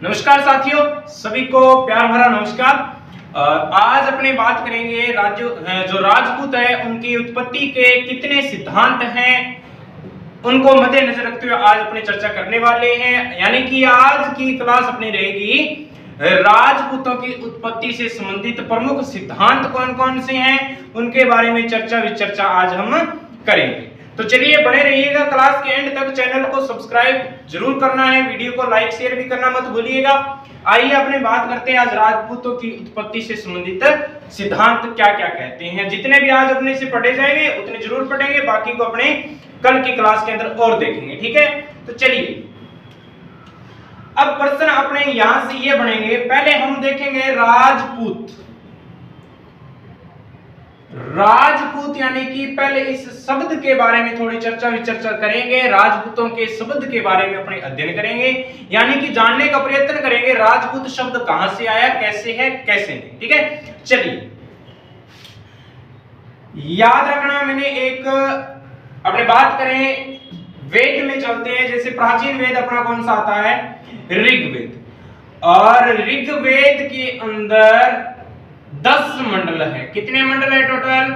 नमस्कार साथियों, सभी को प्यार भरा नमस्कार। आज अपने बात करेंगे जो राजपूत है उनकी उत्पत्ति के कितने सिद्धांत हैं, उनको मद्देनजर रखते हुए आज अपनी चर्चा करने वाले हैं। यानी कि आज की क्लास अपनी रहेगी राजपूतों की उत्पत्ति से संबंधित प्रमुख सिद्धांत कौन कौन से हैं, उनके बारे में चर्चा विचर्चा आज हम करेंगे। तो चलिए बने रहिएगा क्लास के एंड तक। चैनल को सब्सक्राइब जरूर करना है, वीडियो को लाइक शेयर भी करना मत भूलिएगा। आइए अपने बात करते हैं आज राजपूतों की उत्पत्ति से संबंधित सिद्धांत क्या क्या कहते हैं। जितने भी आज अपने से पढ़े जाएंगे उतने जरूर पढ़ेंगे, बाकी को अपने कल की क्लास के अंदर और देखेंगे। ठीक है, तो चलिए अब प्रश्न अपने यहां से ये बनेंगे। पहले हम देखेंगे राजपूत। राजपूत यानी कि पहले इस शब्द के बारे में थोड़ी चर्चा विचर्चा करेंगे। राजपूतों के शब्द के बारे में अपने अध्ययन करेंगे, यानी कि जानने का प्रयत्न करेंगे राजपूत शब्द कहां से आया, कैसे है, कैसे नहीं। ठीक है, चलिए याद रखना। मैंने एक अपने बात करें वेद में चलते हैं। जैसे प्राचीन वेद अपना कौन सा आता है, ऋग्वेद। और ऋग्वेद के अंदर 10 मंडल है। कितने मंडल है टोटल?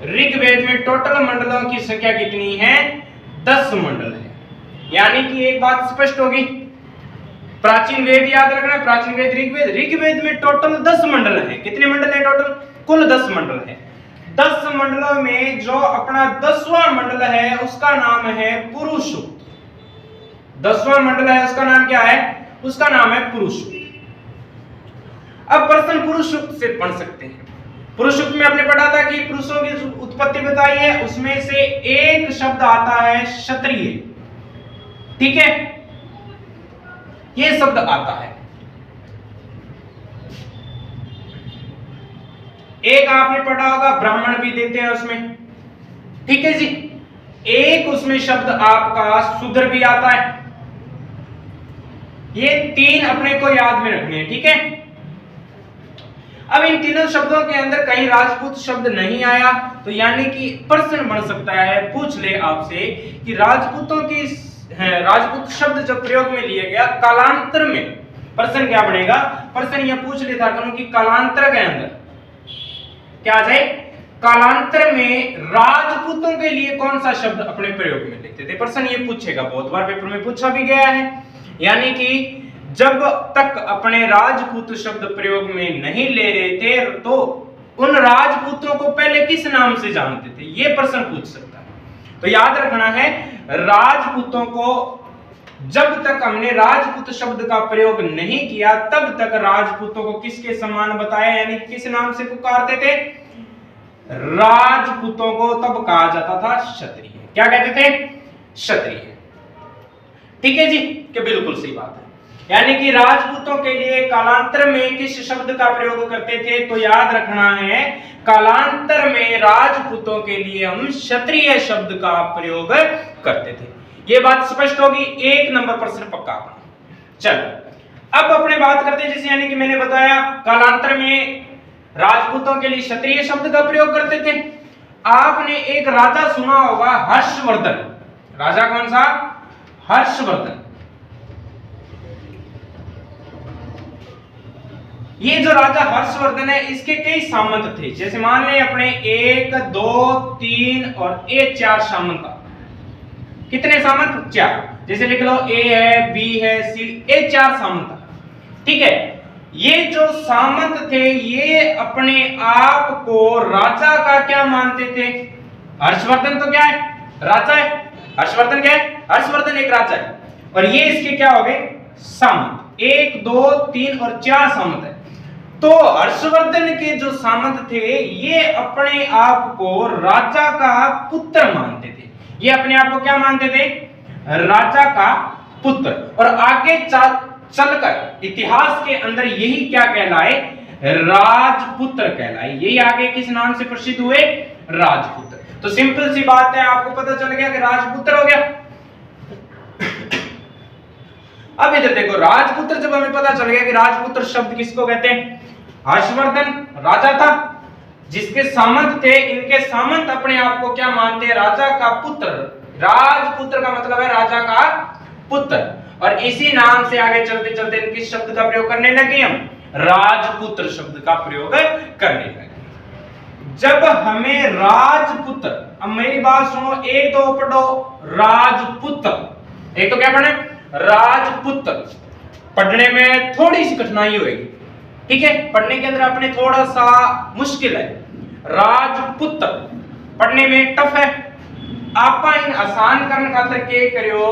ऋग्वेद में टोटल मंडलों की संख्या कितनी है? 10 मंडल है। यानी कि एक बात स्पष्ट होगी, प्राचीन वेद याद रखना, प्राचीन वेद ऋग्वेद। ऋग्वेद में टोटल 10 मंडल है। कितने मंडल है टोटल? कुल 10 मंडल है। 10 मंडलों में जो अपना 10वां मंडल है उसका नाम है पुरुषसूक्त। 10वां मंडल है उसका नाम क्या है? उसका नाम है पुरुषसूक्त। अब प्रश्न पुरुषसूक्त से पढ़ सकते हैं। पुरुषसूक्त में आपने पढ़ा था कि पुरुषों की उत्पत्ति बताई है, उसमें से एक शब्द आता है क्षत्रिय। ठीक है, ये शब्द आता है। एक आपने पढ़ा होगा ब्राह्मण भी देते हैं उसमें। ठीक है जी, एक उसमें शब्द आपका शूद्र भी आता है। ये 3 अपने को याद में रखने हैं। ठीक है, अब इन तीनों शब्दों के अंदर कहीं राजपूत शब्द नहीं आया, तो यानी कि प्रश्न बन सकता है, पूछ ले आपसे कि राजपूत शब्द जब प्रयोग में लिया गया कालांतर में, प्रश्न क्या बनेगा? प्रश्न यह पूछ लेता करूं कि कालांतर के अंदर क्या आ जाए? कालांतर में राजपूतों के लिए कौन सा शब्द अपने प्रयोग में लेते थे? प्रश्न ये पूछेगा, बहुत बार पेपर में पूछा भी गया है। यानी कि जब तक अपने राजपूत शब्द प्रयोग में नहीं ले रहे थे तो उन राजपूतों को पहले किस नाम से जानते थे, यह प्रश्न पूछ सकता है। तो याद रखना है, राजपूतों को जब तक हमने राजपूत शब्द का प्रयोग नहीं किया तब तक राजपूतों को किसके समान बताया, यानी किस नाम से पुकारते थे? राजपूतों को तब कहा जाता था क्षत्रिय। क्या कहते थे? क्षत्रिय। ठीक है जी, कि बिल्कुल सही बात है। यानी कि राजपूतों के लिए कालांतर में किस शब्द का प्रयोग करते थे? तो याद रखना है, कालांतर में राजपूतों के लिए हम क्षत्रिय शब्द का प्रयोग करते थे। यह बात स्पष्ट होगी। 1 नंबर प्रश्न पक्का। चलो अब अपने बात करते हैं। जैसे यानी कि मैंने बताया कालांतर में राजपूतों के लिए क्षत्रिय शब्द का प्रयोग करते थे। आपने एक राजा सुना होगा, हर्षवर्धन। राजा कौन सा? हर्षवर्धन। ये जो राजा हर्षवर्धन है, इसके कई सामंत थे। जैसे मान लें अपने 1, 2, 3 और ये 4 सामंत। कितने सामंत? 4। जैसे लिख लो ए है, बी है, सी, ये 4 सामंत। ठीक है, ये जो सामंत थे ये अपने आप को राजा का क्या मानते थे? हर्षवर्धन तो क्या है? राजा है। हर्षवर्धन क्या है? हर्षवर्धन एक राजा है। और ये इसके क्या हो गए? सामंत। 1, 2, 3 और 4 सामंत है। तो हर्षवर्धन के जो सामंत थे ये अपने आप को राजा का पुत्र मानते थे। ये अपने आप को क्या मानते थे? राजा का पुत्र। और आगे चलकर इतिहास के अंदर यही क्या कहलाए? राजपुत्र कहलाए। यही आगे किस नाम से प्रसिद्ध हुए? राजपुत्र। तो सिंपल सी बात है, आपको पता चल गया कि राजपुत्र हो गया। अब इधर देखो, राजपुत्र जब हमें पता चल गया कि राजपुत्र शब्द किसको कहते हैं? हर्षवर्धन राजा था, जिसके सामंत थे, इनके सामंत अपने आप को क्या मानते हैं? राजा का पुत्र। राजपुत्र का मतलब है राजा का पुत्र। और इसी नाम से आगे चलते चलते किस शब्द का प्रयोग करने लगे हम? राजपुत्र शब्द का प्रयोग करने लगे। जब हमें राजपुत्र, अब मेरी बात सुनो, एक तो पढ़ो राजपुत्र, एक तो क्या पढ़े? राजपुत्र। पढ़ने में थोड़ी सी कठिनाई होगी, ठीक है, पढ़ने के अंदर अपने थोड़ा सा मुश्किल है। राजपुत्र पढ़ने में टफ है। आप इन आसान करने खातर के करियो,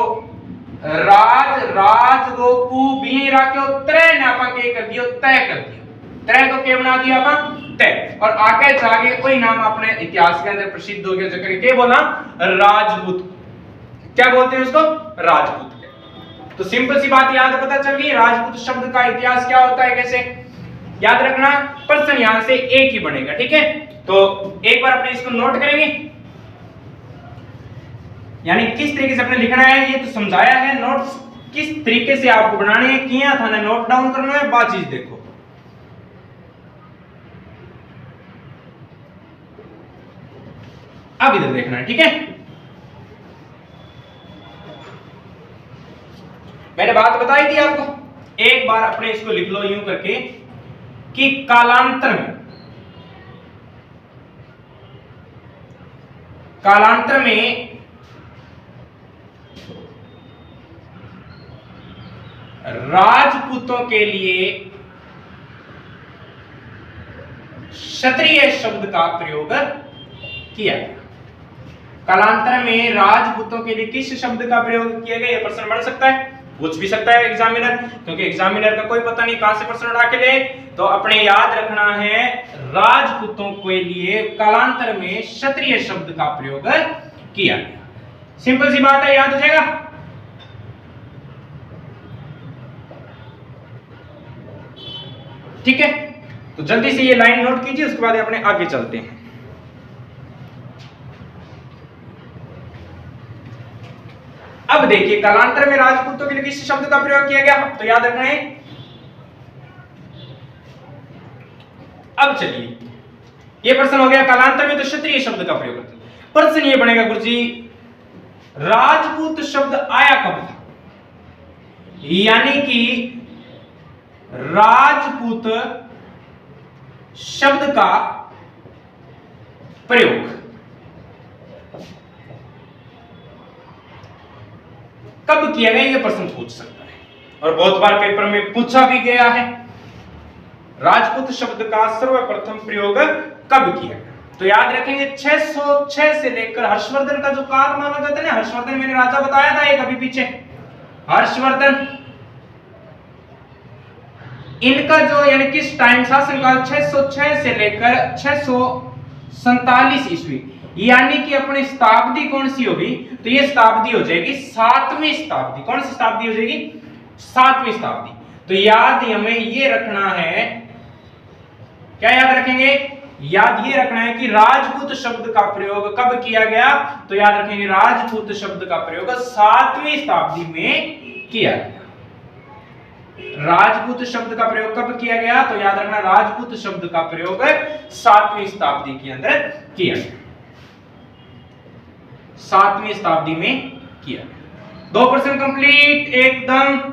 राज राज गो पू भी राख्यो, त्रय ने आपा के कर दियो, तय कर दियो। त्रय को के बना दिया आपा? तय। और आगे जाके कोई नाम अपने इतिहास के अंदर प्रसिद्ध हो गया, जो के बोला? राजपूत। क्या बोलते हैं उसको? राजपूत। तो सिंपल सी बात याद पता चल गई, राजपूत शब्द का इतिहास क्या होता है, कैसे याद रखना। पर्सन यहां से एक ही बनेगा, ठीक है। तो एक बार अपने इसको नोट करेंगे, यानी किस तरीके से अपने लिखना है ये तो समझाया है। नोट्स किस तरीके से आपको बनाने हैं, किया था ना, नोट डाउन करना है, बात चीज देखो। अब इधर देखना है, ठीक है। मैंने बात बताई थी आपको, एक बार अपने इसको लिख लो यूं करके कि कालांतर में राजपूतों के लिए क्षत्रिय शब्द का प्रयोग किया गया। कालांतर में राजपूतों के लिए किस शब्द का प्रयोग किया गया, यह प्रश्न बन सकता है, पूछ भी सकता है एग्जामिनर, क्योंकि एग्जामिनर का कोई पता नहीं कहां से प्रश्न उठा के ले। तो अपने याद रखना है, राजपूतों के लिए कालांतर में क्षत्रिय शब्द का प्रयोग किया गया। सिंपल सी बात है, याद हो जाएगा। ठीक है, तो जल्दी से ये लाइन नोट कीजिए, उसके बाद अपने आगे चलते हैं। अब देखिए, कालांतर में राजपूतों के लिए किस शब्द का प्रयोग किया गया, तो याद रखना है। अब चलिए, ये प्रश्न हो गया, कालांतर में तो क्षत्रिय शब्द का प्रयोग करते हैं। प्रश्न ये बनेगा, गुरुजी राजपूत शब्द आया कब था, यानी कि राजपूत शब्द का प्रयोग कब किया गया, यह प्रश्न पूछ सकता है, और बहुत बार पेपर में पूछा भी गया है। राजपूत शब्द का सर्वप्रथम प्रयोग कब किया गया, तो याद रखेंगे 606 से लेकर हर्षवर्धन का जो काल माना जाता है ना, हर्षवर्धन मैंने राजा बताया था एक अभी पीछे, हर्षवर्धन, इनका जो यानी किस टाइम शासनकाल 606 से लेकर 647 ईस्वी, यानी कि अपनी शताब्दी कौन सी होगी, तो ये शताब्दी हो जाएगी 7वीं शताब्दी। कौन सी शताब्दी हो जाएगी? 7वीं शताब्दी। तो याद हमें ये रखना है, क्या याद रखेंगे? याद ये रखना है कि राजपूत शब्द का प्रयोग कब किया गया, तो याद रखेंगे राजपूत शब्द का प्रयोग 7वीं शताब्दी में किया गया। राजपूत शब्द का प्रयोग कब किया गया, तो याद रखना राजपूत शब्द का प्रयोग 7वीं शताब्दी के अंदर किया गया, 7वीं शताब्दी में किया गया। 2 प्रश्न कंप्लीट एकदम।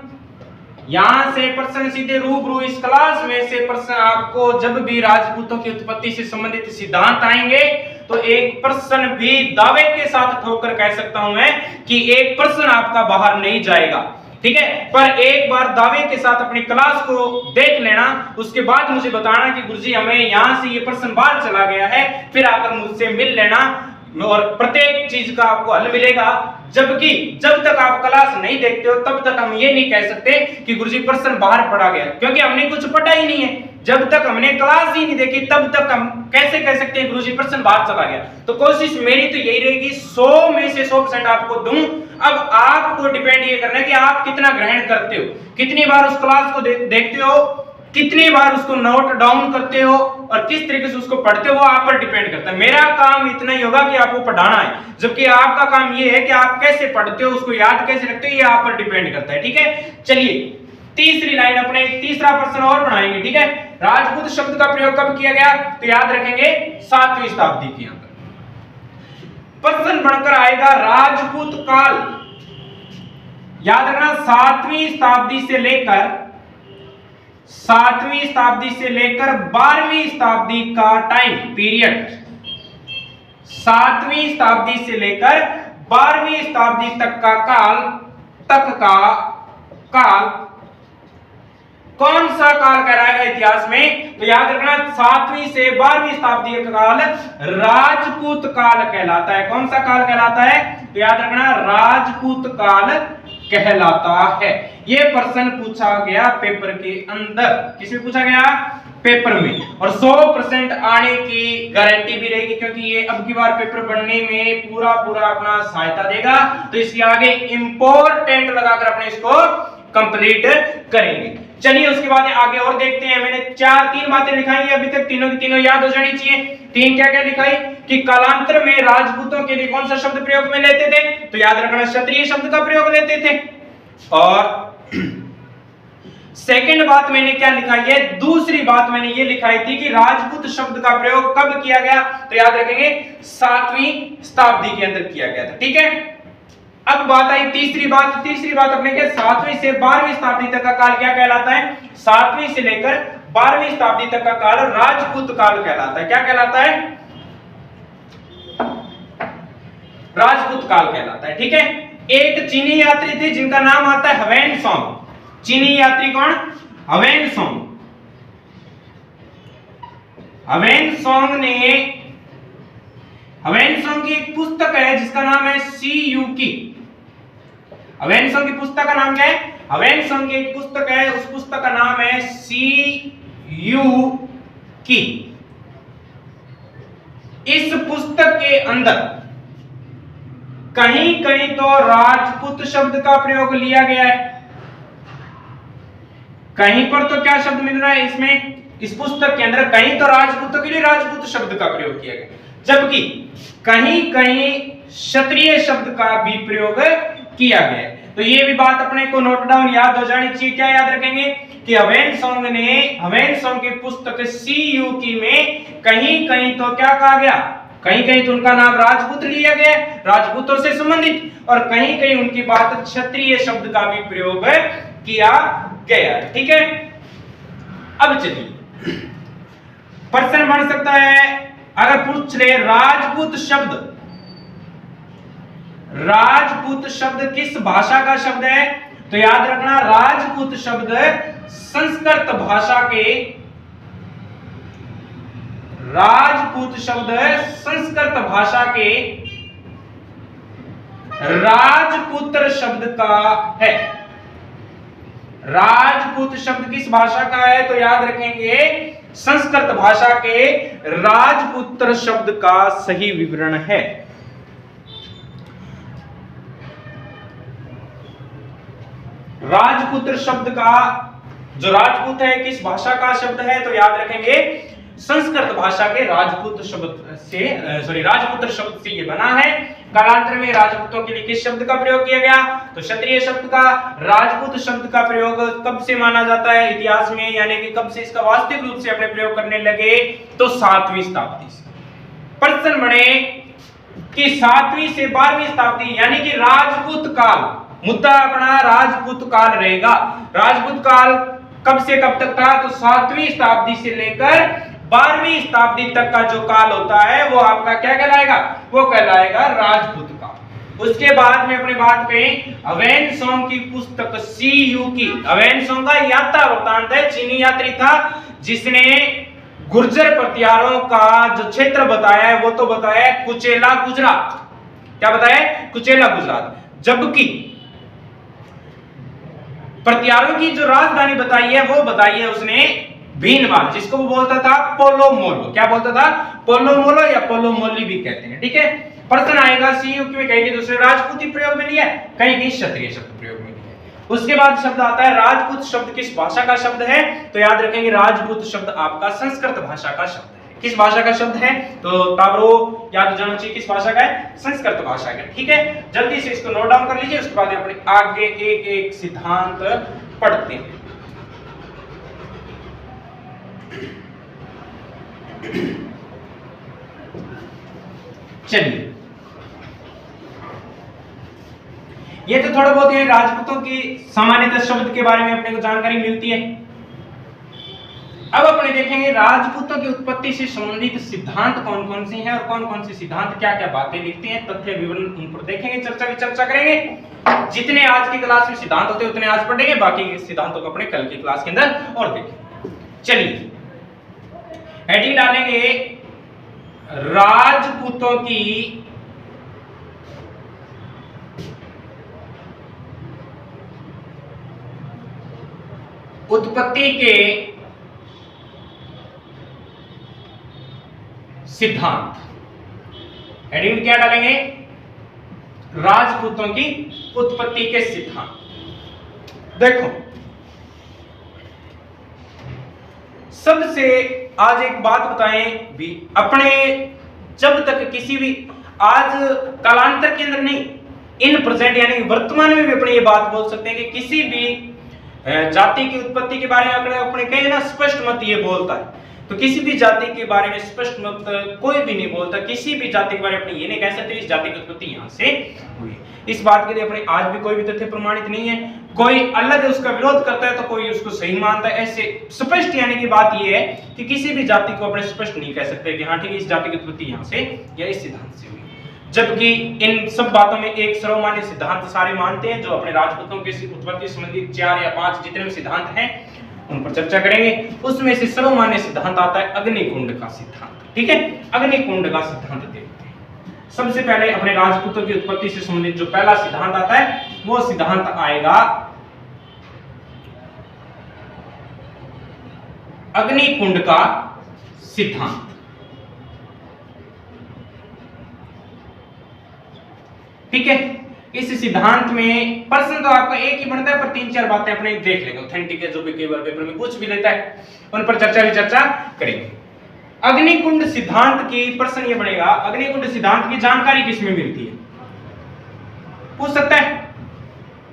यहां से प्रश्न सीधे रूबरू इस क्लास में से प्रश्न आपको जब भी राजपूतों की उत्पत्ति से संबंधित सिद्धांत आएंगे, तो एक प्रश्न भी दावे के साथ ठोकर कह सकता हूं मैं कि एक प्रश्न आपका बाहर नहीं जाएगा, ठीक है। पर एक बार दावे के साथ अपनी क्लास को देख लेना, उसके बाद मुझे बताना कि गुरुजी हमें यहां से ये प्रश्न बाहर चला गया है, फिर आकर मुझसे मिल लेना, और प्रत्येक चीज का आपको हल मिलेगा। जबकि जब तक आप क्लास नहीं देखते हो तब तक हम ये नहीं कह सकते कि गुरुजी प्रश्न बाहर पढ़ा गया, क्योंकि हमने कुछ पढ़ा ही नहीं है। जब तक हमने क्लास ही नहीं देखी तब तक हम कैसे कह सकते हैं गुरुजी प्रश्न बाहर चला गया। तो कोशिश मेरी तो यही रहेगी 100 में से 100% आपको दूं। अब आपको डिपेंड ये करना है कि आप कितना ग्रहण करते हो, कितनी बार उस क्लास को देखते हो, कितनी बार उसको नोट डाउन करते हो, और किस तरीके से उसको पढ़ते हो, वो आप पर डिपेंड करता है। मेरा काम इतना ही होगा कि आपको पढ़ाना है, जबकि आपका काम ये है कि आप कैसे पढ़ते हो, उसको याद कैसे रखते हो, ये आप पर डिपेंड करता है, ठीक है। चलिए तीसरी लाइन, अपने तीसरा प्रश्न और बनाएंगे, ठीक है। राजपूत शब्द का प्रयोग कब किया गया, तो याद रखेंगे 7वीं शताब्दी के अंदर। प्रश्न बनकर आएगा राजपूत काल, याद रखना 7वीं शताब्दी से लेकर 12वीं शताब्दी का टाइम पीरियड, 7वीं शताब्दी से लेकर 12वीं शताब्दी तक का काल कौन सा काल कहलाएगा इतिहास में? तो याद रखना 7वीं से 12वीं शताब्दी का काल राजपूत काल कहलाता है। कौन सा काल कहलाता है? तो याद रखना राजपूत काल कहलाता है। यह प्रश्न पूछा गया पेपर के अंदर। किसमें पूछा गया? पेपर में। और 100% आने की गारंटी भी रहेगी, क्योंकि ये अब की बार पेपर बनने में पूरा अपना सहायता देगा। तो इसलिए आगे इंपॉर्टेंट लगाकर अपने इसको कंप्लीट करेंगे। चलिए उसके बाद आगे और देखते हैं। मैंने 3 बातें लिखाई है अभी तक, तीनों की तीनों याद हो जानी चाहिए। 3 क्या लिखाई कि कालांतर में राजपूतों के लिए कौन सा शब्द प्रयोग में लेते थे? तो याद रखना क्षत्रिय शब्द का प्रयोग लेते थे। और सेकंड बात मैंने क्या लिखाई है? दूसरी बात मैंने ये लिखाई थी कि राजपूत शब्द का प्रयोग कब किया गया? तो याद रखेंगे 7वीं शताब्दी के अंदर किया गया था। ठीक है, अब बात आई तीसरी बात अपने के 7वीं से 12वीं शताब्दी तक का काल क्या कहलाता है? 7वीं से लेकर 12वीं शताब्दी तक का काल राजपूत काल कहलाता है। क्या कहलाता है? राजपूत काल कहलाता है। ठीक है, एक चीनी यात्री थे जिनका नाम आता है ह्वेनसोंग। चीनी यात्री कौन? ह्वेनसोंग। ह्वेनसोंग की एक पुस्तक है जिसका नाम है सीयूकी। ह्वेनसोंग की पुस्तक का नाम क्या है? ह्वेनसोंग की एक पुस्तक है, उस पुस्तक का नाम है सीयूकी। इस पुस्तक के अंदर कहीं कहीं तो राजपूत शब्द का प्रयोग लिया गया है। कहीं पर तो क्या शब्द मिल रहा है इसमें? इस पुस्तक के अंदर कहीं तो राजपूतों के लिए राजपूत शब्द का प्रयोग किया गया, जबकि कहीं कहीं क्षत्रिय शब्द का भी प्रयोग किया गया है। तो ये भी बात अपने को नोट डाउन याद हो जानी चाहिए। क्या याद रखेंगे कि ह्वेनसोंग की पुस्तक सीयूकी में कहीं कहीं तो क्या कहा गया? कहीं कहीं तो उनका नाम राजपूत लिया गया, राजपूतों से संबंधित, और कहीं कहीं उनकी बात क्षत्रिय शब्द का भी प्रयोग किया गया। ठीक है, अब चलिए प्रश्न बन सकता है अगर पूछ ले राजपूत शब्द किस भाषा का शब्द है? तो याद रखना राजपूत शब्द संस्कृत भाषा के राजपुत्र शब्द का है। राजपूत शब्द किस भाषा का है? तो याद रखेंगे संस्कृत भाषा के राजपुत्र शब्द का सही विवरण है। राजपुत्र शब्द का जो राजपूत है किस भाषा का शब्द है? तो याद रखेंगे संस्कृत भाषा के राजपुत्र शब्द से ये बना है। कालांतर में राजपूतों के लिए किस शब्द का प्रयोग किया गया? तो क्षत्रिय शब्द का। राजपूत शब्द का प्रयोग कब से माना जाता है इतिहास में, यानी कि कब से इसका वास्तविक रूप से अपने प्रयोग करने लगे? तो 7वीं शताब्दी से। प्रश्न बने कि 7वीं से 12वीं शताब्दी यानी कि राजपूत काल, मुद्दा अपना राजपूत काल रहेगा। राजपूत काल कब से कब तक था? तो 7वीं शताब्दी से लेकर 12वीं शताब्दी तक का जो काल होता है वो आपका क्या कहलाएगा? वो कहलाएगा राजपूत काल। उसके बाद में अपनी बात करें ह्वेनसोंग की पुस्तक सीयूकी। ह्वेनसोंग का यात्रा वृत्तांत है, चीनी यात्री था जिसने गुर्जर प्रतिहारों का जो क्षेत्र बताया है वो तो बताया है कुचेला गुजरात। क्या बताया? कुचेला गुजरात। जबकि प्रतिहारों की जो राजधानी बताई है वो बताई है उसने भीनमाल, जिसको वो बोलता था पोलोमोलो। क्या बोलता था? पोलोमोलो या पोलोमोली भी कहते हैं। ठीक है, प्रश्न आएगा सीयूकी में कहीं दूसरे राजपूती प्रयोग में लिया है, कहीं की क्षत्रिय शब्द प्रयोग में लिया है। उसके बाद शब्द आता है राजपूत शब्द किस भाषा का शब्द है? तो याद रखेंगे राजपूत शब्द आपका संस्कृत भाषा का शब्द है। किस भाषा का शब्द है? तो ताबरो याद जाना चाहिए किस भाषा का है? संस्कृत भाषा का। ठीक है, जल्दी से इसको नोट डाउन कर लीजिए, उसके बाद अपने आगे एक एक सिद्धांत पढ़ते हैं। चलिए, ये तो तो थोड़ा बहुत ये राजपूतों की सामान्यतः शब्द के बारे में अपने को जानकारी मिलती है। अब अपने देखेंगे राजपूतों की उत्पत्ति से संबंधित सिद्धांत कौन कौन से हैं और कौन कौन से सिद्धांत क्या क्या बातें लिखते हैं, तथ्य विवरण उन पर देखेंगे, चर्चा करेंगे। जितने आज की क्लास में सिद्धांत होते हैं उतने आज पढ़ेंगे, बाकी के सिद्धांतों को अपने कल की क्लास के अंदर और देखेंगे। चलिए हेडिंग डालेंगे राजपूतों की उत्पत्ति के सिद्धांत। हेडिंग क्या डालेंगे? राजपूतों की उत्पत्ति के सिद्धांत। देखो सबसे आज एक बात बताएं भी, अपने जब तक किसी भी आज कालांतर के अंदर नहीं, इन प्रेजेंट यानी वर्तमान में भी अपने ये बात बोल सकते हैं कि किसी भी जाति की उत्पत्ति के बारे में अपने कहीं ना स्पष्ट मत ये बोलता है, तो किसी भी जाति के बारे में स्पष्ट मत कोई भी नहीं बोलता। किसी भी जाति के बारे में अपने ये नहीं कह सकते इस जाति की उत्पत्ति यहाँ से हुई। इस बात के लिए अपने आज भी कोई भी तथ्य प्रमाणित नहीं है। कोई अलग उसका विरोध करता है तो कोई उसको सही मानता है। ऐसे स्पष्ट यानी की बात ये है कि किसी भी जाति को अपने स्पष्ट नहीं कह सकते कि हाँ ठीक है इस जाति की उत्पत्ति यहाँ से या इस सिद्धांत से हुई। जबकि इन सब बातों में एक सर्वमान्य सिद्धांत सारे मानते हैं, जो अपने राजपूतों की उत्पत्ति संबंधित 4 या 5 जितने भी सिद्धांत हैं उन पर चर्चा करेंगे। उसमें से सर्वमान्य सिद्धांत आता है अग्निकुंड का सिद्धांत। ठीक है, अग्निकुंड का सिद्धांत देखते हैं। सबसे पहले अपने राजपूतों की उत्पत्ति से संबंधित जो पहला सिद्धांत आता है वो सिद्धांत आएगा अग्निकुंड का सिद्धांत। ठीक है, इस सिद्धांत में प्रश्न तो आपका एक ही बनता है पर 3-4 बातें अपने देख लेंगे। ऑथेंटिक है जो भी कई बार पेपर में पूछ भी लेता है, उन पर चर्चा करेंगे। अग्निकुंड सिद्धांत की प्रश्न ये बनेगा, अग्निकुंड सिद्धांत की जानकारी किसमें मिलती है? पूछ सकता है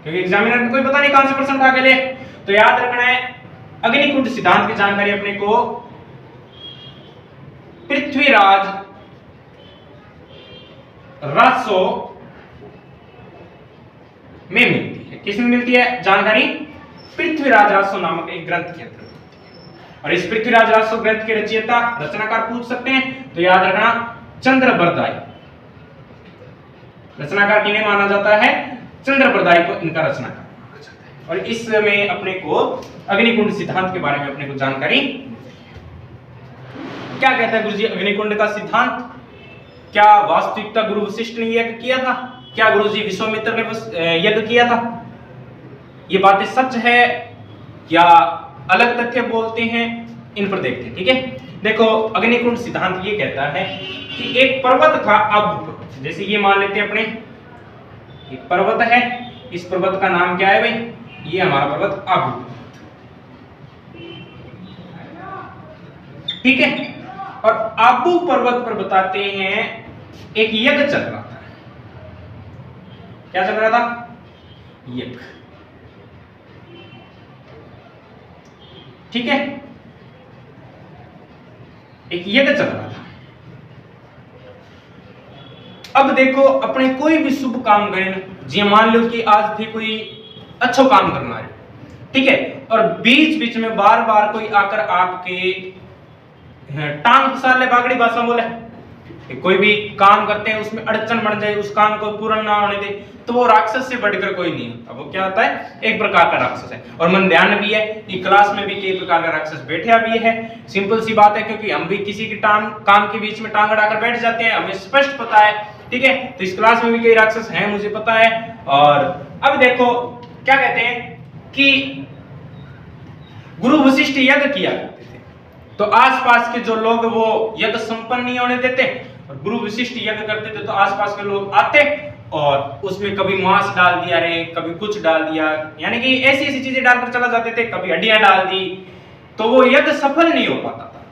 क्योंकि एग्जामिनर को कोई पता नहीं कौन से प्रश्न उठा के ले, तो याद रखना है अग्निकुंड सिद्धांत की जानकारी अपने को पृथ्वीराज रासो में मिलती है। किसमें मिलती है जानकारी? पृथ्वीराज रासो नामक एक ग्रंथ के अंदर। और इस पृथ्वीराज रासो ग्रंथ के रचयिता रचनाकार पूछ सकते हैं तो याद रखना चंद्रबरदाई। रचनाकार किन्हें माना जाता है? चंद्रबरदाई को इनका रचनाकार माना जाता है। और इसमें अपने को अग्निकुंड सिद्धांत के बारे में अपने को जानकारी क्या कहता है गुरुजी अग्निकुंड का सिद्धांत? क्या वास्तविकता गुरु वशिष्ठ ने यज्ञ किया था? क्या गुरुजी विश्वामित्र ने यज्ञ किया था? ये बातें सच है या अलग तथ्य बोलते हैं, इन पर देखते हैं। ठीक है, देखो अग्निकुंड सिद्धांत ये कहता है कि एक पर्वत था अब, जैसे ये मान लेते हैं अपने एक पर्वत है, इस पर्वत का नाम क्या है भाई? ये हमारा पर्वत अब। ठीक है, और आबू पर्वत पर बताते हैं एक यज्ञ चल रहा था। क्या चल रहा था? यज्ञ। ठीक है, एक यज्ञ चल रहा था। अब देखो अपने कोई भी शुभ काम करें, जी मान लो कि आज भी कोई अच्छा काम करना है, ठीक है, और बीच बीच में बार बार कोई आकर आपके टांग फंसा ले, बागड़ी भाषा बोले, कोई भी काम करते हैं उसमें अड़चन बन जाए, उस काम को पूरा ना होने दे, तो वो राक्षस से बढ़कर कोई नहीं होता। वो क्या होता है? एक प्रकार का राक्षस है। और मन ध्यान भी है कि क्लास में भी कई प्रकार का राक्षस बैठा भी है। सिंपल सी बात है, क्योंकि हम भी किसी की काम के बीच में टांग अड़ाकर बैठ जाते हैं, हमें स्पष्ट पता है। ठीक है, तो इस क्लास में भी कई राक्षस हैं, मुझे पता है। और अब देखो क्या कहते हैं कि गुरु वशिष्ठ यज्ञ किया करते थे, तो आसपास के जो लोग वो यज्ञ संपन्न नहीं होने देते, और गुरु वशिष्ठ यज्ञ करते थे तो आसपास के लोग आते और उसमें कभी मांस डाल दिया रे, कभी कुछ डाल दिया, यानी कि ऐसी ऐसी चीजें डालकर चला जाते थे, कभी हड्डियां डाल दी, तो वो यज्ञ सफल नहीं हो पाता था।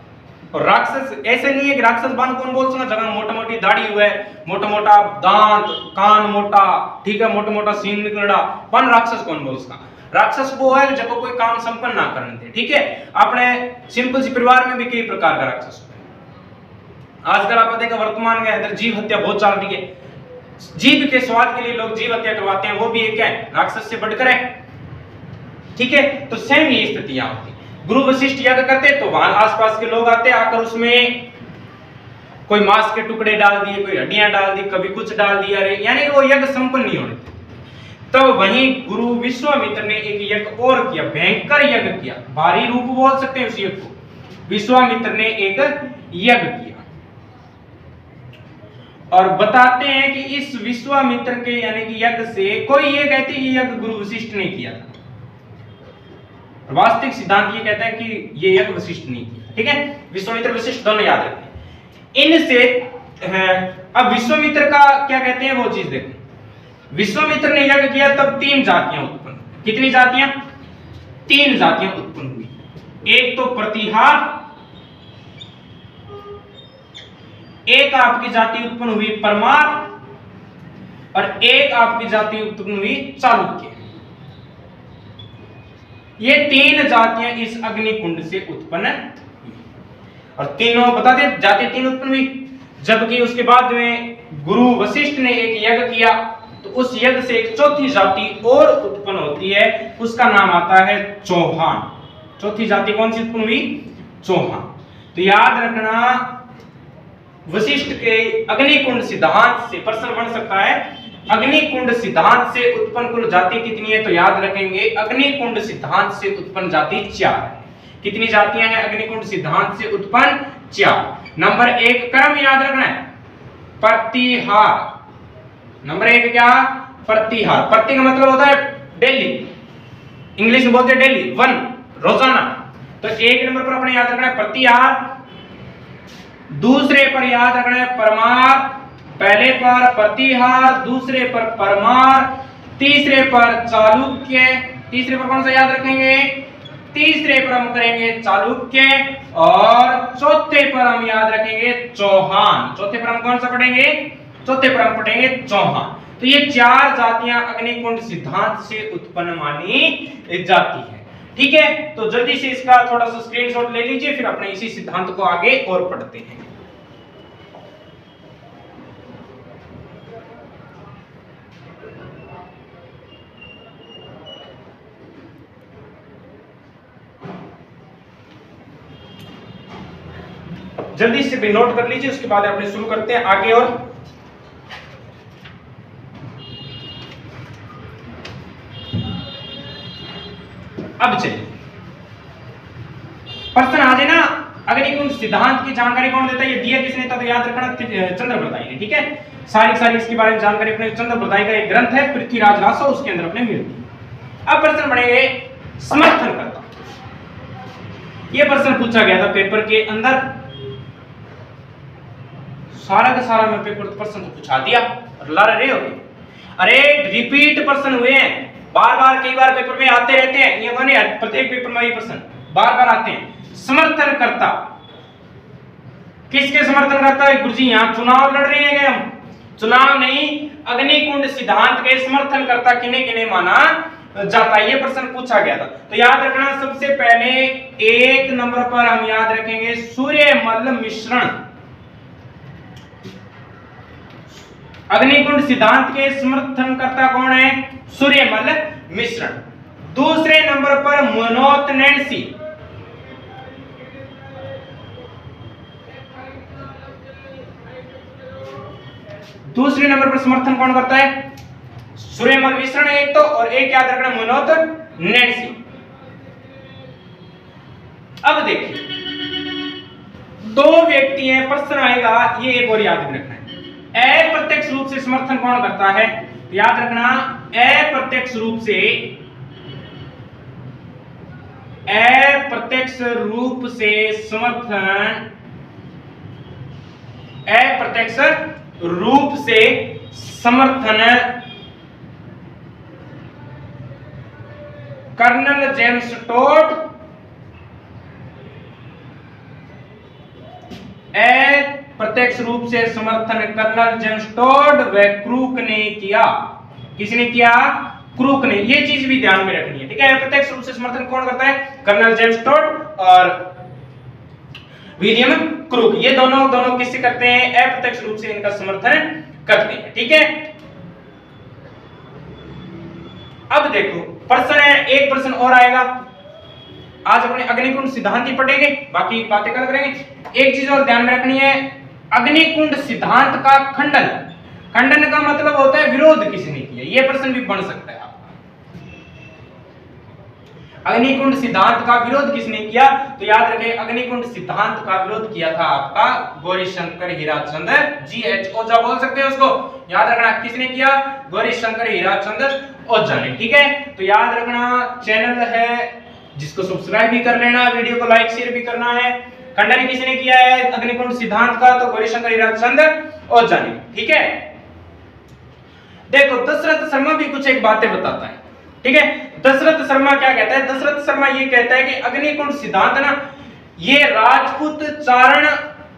और राक्षस ऐसे नहीं है कि राक्षस बान कौन बोल सकता, जगह मोटा मोटी दाढ़ी हुए, मोटा मोटा दांत, कान मोटा, ठीक है, मोटा मोटा सींग निकलड़ा, पन राक्षस कौन बोल सकता? राक्षस वो है जब कोई काम संपन्न ना करने दे। ठीक है, अपने सिंपल सी परिवार में भी कई प्रकार का राक्षस होते हैं। आजकल आप देखा वर्तमान के अंदर जीव हत्या बहुत चल रही है। जीभ के स्वाद के लिए लोग जीव हत्या करवाते हैं, वो भी एक क्या है, राक्षस से बढ़कर है। ठीक है, तो सेम ये स्थितियां होती। गुरु वशिष्ठ यज्ञ करते तो वहां आसपास के लोग आते, आकर उसमें कोई मांस के टुकड़े डाल दिए, कोई हड्डियां डाल दी, कभी कुछ डाल दिया, यानी कि वो यज्ञ संपन्न नहीं होने थे। तब वहीं गुरु विश्वामित्र ने एक यज्ञ और किया, भयंकर यज्ञ किया, भारी रूप बोल सकते हैं उस यज्ञ को। विश्वामित्र ने एक यज्ञ किया और बताते हैं कि इस विश्वामित्र के यानी कि यज्ञ से कोई ये कहते हैं कि यज्ञ गुरु वशिष्ठ ने किया था, वास्तविक सिद्धांत ये कहता है कि ये यज्ञ वशिष्ठ नहीं किया। ठीक है, विश्वामित्र वशिष्ठ दोनों याद रखें। इनसे अब विश्वामित्र का क्या कहते हैं वो चीज देखो। विश्वामित्र ने यज्ञ किया तब 3 जातियां उत्पन्न, कितनी जातियां? 3 जातियां उत्पन्न हुई। एक तो प्रतिहार, एक आपकी जाति उत्पन्न हुई परमार, और एक आपकी जाति उत्पन्न हुई चालुक्य। ये 3 जातियां इस अग्निकुंड से उत्पन्न हुई और तीनों बता दे जाति 3 उत्पन्न हुई। जबकि उसके बाद में गुरु वशिष्ठ ने एक यज्ञ किया तो उस यज्ञ से एक चौथी जाति और उत्पन्न होती है, उसका नाम आता है चौहान। चौथी जाति कौन सी उत्पन्न हुई? चौहान। तो याद रखना, वशिष्ठ के अग्निकुंड सिद्धांत से प्रश्न बन सकता है, अग्निकुंड सिद्धांत से उत्पन्न कुल जाति कितनी है? तो याद रखेंगे अग्निकुंड सिद्धांत से उत्पन्न जाति 4 है। कितनी जातियां हैं अग्निकुंड सिद्धांत से उत्पन्न? 4। नंबर 1 कर्म याद रखना है, प्रतिहार। नंबर 1 क्या? प्रतिहार। प्रति का मतलब होता है डेली, इंग्लिश में बोलते हैं डेली, 1 रोजाना। तो 1 नंबर पर अपने याद रखना है प्रतिहार, दूसरे पर याद रखना है परमार, पहले पर प्रतिहार, दूसरे पर परमार, तीसरे पर चालुक्य। तीसरे पर कौन सा याद रखेंगे? तीसरे पर हम करेंगे चालुक्य, और चौथे पर हम याद रखेंगे चौहान। चौथे पर हम कौन सा पढ़ेंगे? चौथे पर हम पढ़ेंगे चौहान। तो ये 4 जातियां अग्निकुंड सिद्धांत से उत्पन्न मानी जाती है। ठीक है, तो जल्दी से इसका थोड़ा सा स्क्रीनशॉट ले लीजिए, फिर अपने इसी सिद्धांत को आगे और पढ़ते हैं। जल्दी से भी नोट कर लीजिए, उसके बाद अपने शुरू करते हैं आगे। और अब चलिए प्रश्न आ जाए ना, अग्निकुंड सिद्धांत की जानकारी कौन देता है? ये दिया किसने था? तो याद रखना चंद्रप्रदायी ने। ठीक है, सारी इसके बारे में जानकारी अपने चंद्रप्रदायी का एक ग्रंथ है पृथ्वीराज रासो, उसके अंदर अपने मिलती है। अब प्रश्न बढ़ेंगे समर्थन करता। यह प्रश्न पूछा गया था पेपर के अंदर, सारा का सारा मैं पेपर प्रश्न तो पूछा दिया और लड़ रहे हो। अरे रिपीट प्रश्न हुए हैं, बार-बार कई बार पेपर में आते रहते हैं, ये माने प्रत्येक पेपर में ये प्रश्न बार-बार आते हैं। समर्थन करता, किसके समर्थन करता है? गुरुजी यहां चुनाव लड़ रहे हैं हम, चुनाव नहीं, अग्निकुंड सिद्धांत के समर्थन करता किन्हें माना जाता है? ये प्रश्न पूछा गया था। तो याद रखना, सबसे पहले 1 नंबर पर हम याद रखेंगे सूर्यमल मिश्रण। अग्निकुंड सिद्धांत के समर्थन करता कौन है? सूर्यमल मिश्रण। दूसरे नंबर पर मनोत नैन्सी। दूसरे नंबर पर समर्थन कौन करता है? सूर्यमल मिश्रण एक तो, और एक याद रखना मनोत नैन्सी। अब देखिए 2 व्यक्ति हैं, प्रश्न आएगा, ये एक और याद रखना है। अप्रत्यक्ष रूप से समर्थन कौन करता है? याद रखना, अप्रत्यक्ष रूप से समर्थन, अप्रत्यक्ष रूप से समर्थन कर्नल जेम्स टोड, प्रत्यक्ष रूप से समर्थन कर्नल जेम्स टोड व क्रूक ने किया। किसने किया? क्रूक ने। ये चीज भी ध्यान में रखनी है। ठीक है, प्रत्यक्ष रूप से समर्थन कौन करता है? कर्नल जेम्स टोड और विलियम क्रूक। ये दोनों किससे करते हैं? अप्रत्यक्ष रूप से इनका समर्थन करते हैं। ठीक है, अब देखो प्रश्न है, एक प्रश्न और आएगा। आज अपने अग्निकुंड सिद्धांत ही पढ़ेंगे, बाकी बातें कल करेंगे। एक चीज और ध्यान में रखनी है, अग्निकुंड सिद्धांत का खंडन, खंडन का मतलब होता है विरोध किसने किया, यह प्रश्न भी बन सकता है आपका। अग्निकुंड सिद्धांत का विरोध किसने किया, तो याद रखें अग्निकुंड सिद्धांत का विरोध किया था आपका गौरीशंकर हीराचंद जी.एच. ओझा बोल सकते हैं उसको, याद रखना किसने किया, गौरीशंकर हीराचंद ओझा ने। ठीक है, तो याद रखना चैनल है जिसको सब्सक्राइब भी कर लेना, वीडियो को लाइक शेयर भी करना है। खंडन किसने किया है अग्निकुंड सिद्धांत का, तो गौरीशंकर हीराचंद ओझा ने। ठीक है, देखो दशरथ शर्मा भी कुछ एक बातें बताता है। ठीक है, दशरथ शर्मा क्या कहता है, दशरथ शर्मा ये कहता है कि अग्निकुंड सिद्धांत ना ये राजपूत, चारण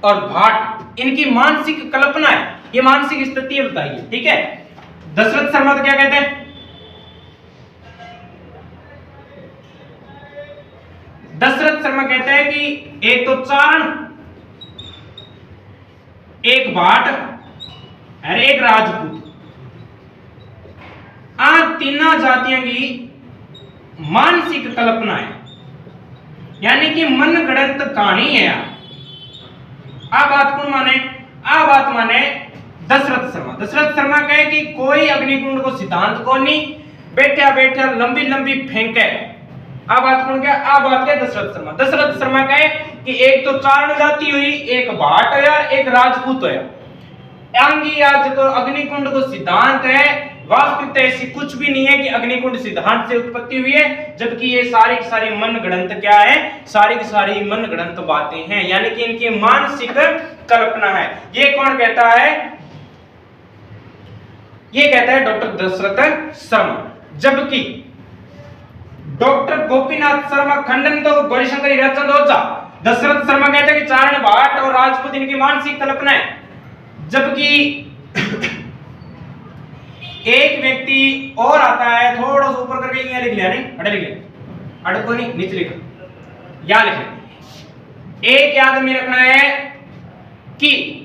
और भाट इनकी मानसिक कल्पना है, ये मानसिक स्थिति बताइए। ठीक है, दशरथ शर्मा तो क्या कहते हैं, दशरथ शर्मा कहता है कि एक तो चारण, एक भाट और एक राजपूत, तीनों जातियों की मानसिक कल्पना है, यानी कि मन गढ़ंत कहानी है। आ बात कौन माने, आ बात माने दशरथ शर्मा। दशरथ शर्मा कहे कि कोई अग्निकुंड को सिद्धांत को नहीं बैठा बैठा लंबी लंबी फेंके। आ बात कौन क्या, आ बात क्या दशरथ शर्मा। दशरथ शर्मा कहे कि एक तो चारण जाति हुई, एक भाट है, एक राजपूत है। आंगी आज तो अग्निकुंड को सिद्धांत है, वास्तविकता ऐसी कुछ भी नहीं है कि अग्निकुंड सिद्धांत से उत्पत्ति हुई है, जबकि ये सारी की सारी मन गढ़ंत क्या है, सारी की सारी मन गढ़ंत बातें हैं, यानी कि इनकी मानसिक कल्पना है। ये कौन कहता है, ये कहता है डॉक्टर दशरथ शर्मा। जबकि डॉक्टर गोपीनाथ शर्मा खंडन तो गौरीशंकर हीराचंद ओझा, दशरथ शर्मा कहते हैं कि चारण, भाट और राजपूत इनकी मानसिक कल्पना है। जबकि एक व्यक्ति और आता है, थोड़ा सा ऊपर करके यहाँ लिख लिया, नहीं अड़े लिख लिया, अड़े को नहीं नीचे लिखा, यहाँ लिख लिया। एक याद में रखना है कि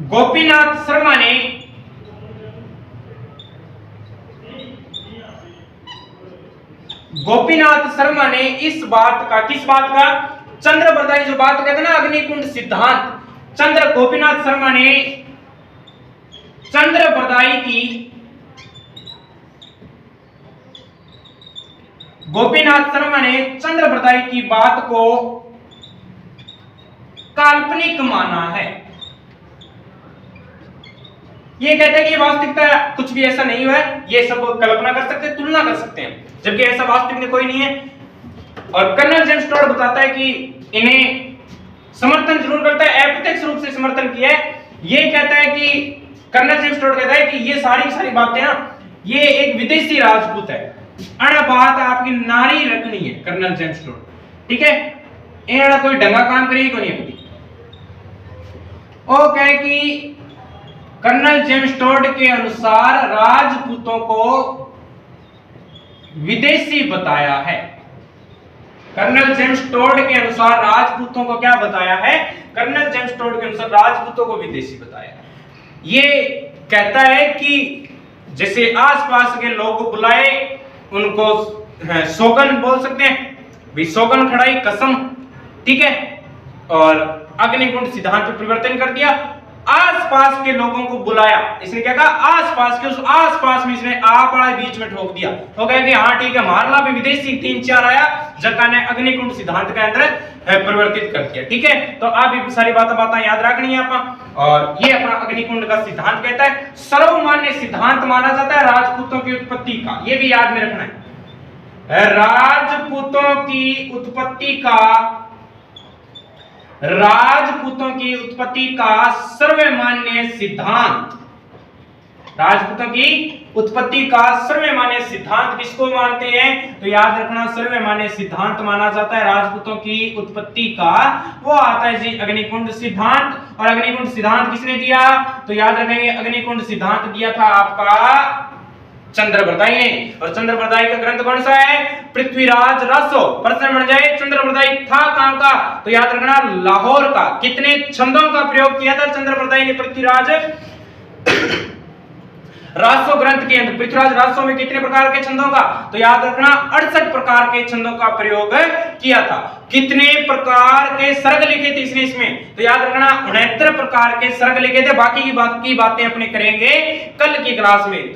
गोपीनाथ शर्मा ने इस बात का, किस बात का, चंद्र बरदाई जो बात कहते हैं ना अग्निकुंड सिद्धांत, चंद्र गोपीनाथ शर्मा ने चंद्र बरदाई की, गोपीनाथ शर्मा ने चंद्र बरदाई की बात को काल्पनिक माना है। ये कहते हैं कि वास्तविकता कुछ भी ऐसा नहीं हुआ है, ये सब कल्पना कर सकते हैं, तुलना कर सकते हैं, जबकि ऐसा वास्तविक में कोई नहीं है। और कर्नल जेम्स टोड बताता है कि इन्हें समर्थन जरूर करता है, अप्रत्यक्ष रूप से समर्थन किया है। ये कहता है कि कर्नल जेम्स टोड कहता है कि ये सारी बातें ना, ये एक विदेशी राजपूत है, अड़ा बात आपकी नारी रखनी है कर्नल जेम्स टोड। ठीक है, एड़ा कोई ढंगा काम करेगी को नहीं अपनी। ओ कहे कि कर्नल जेम्स टोड के अनुसार राजपूतों को विदेशी बताया है। कर्नल जेम्स टोड के अनुसार राजपूतों को क्या बताया है, कर्नल जेम्स टोड के अनुसार राजपूतों को विदेशी बताया है। ये कहता है कि जैसे आसपास के लोग बुलाए उनको सौगन बोल सकते हैं, भी सौगन खड़ाई कसम। ठीक है, और अग्निकुंड सिद्धांत पे परिवर्तन कर दिया, आसपास के लोगों को बुलाया, इसने क्या कहा, आसपास के, उस आसपास में इसने आप बड़ा बीच में ठोक दिया। तो कहे कि हाँ ठीक है, मारला भी विदेशी 3-4 आया, जका ने अग्निकुंड सिद्धांत के अंदर परिवर्तित कर दिया। ठीक है, तो आप सारी बातें याद रखनी है आपका। और ये अपना अग्निकुंड का सिद्धांत कहता है सर्वमान्य सिद्धांत माना जाता है राजपूतों की उत्पत्ति का, ये भी याद में रखना है। राजपूतों की उत्पत्ति का सर्वमान्य सिद्धांत, राजपूतों की उत्पत्ति का सर्वमान्य सिद्धांत किसको मानते हैं, तो याद रखना सर्वमान्य सिद्धांत माना जाता है राजपूतों की उत्पत्ति का, वो आता है जी अग्निकुंड सिद्धांत। और अग्निकुंड सिद्धांत किसने दिया, तो याद रखेंगे अग्निकुंड सिद्धांत दिया था आपका चंद्रप्रदायी ने। और चंद्रप्रदायी का ग्रंथ कौन सा है? पृथ्वीराज रासो। प्रश्न बन जाए चंद्रप्रदायी था कहां का? तो याद रखना लाहौर का। कितने छंदों का प्रयोग किया था चंद्रप्रदायी ने पृथ्वीराज रासो ग्रंथ के अंदर? पृथ्वीराज रासो में कितने प्रकार के छंदों का? तो याद रखना 68 प्रकार के छंदों का प्रयोग किया था। कितने प्रकार के सर्ग लिखे थे इसने इसमें? तो याद रखना 69 प्रकार के सर्ग लिखे थे। बाकी की बातें अपने करेंगे कल की क्लास में।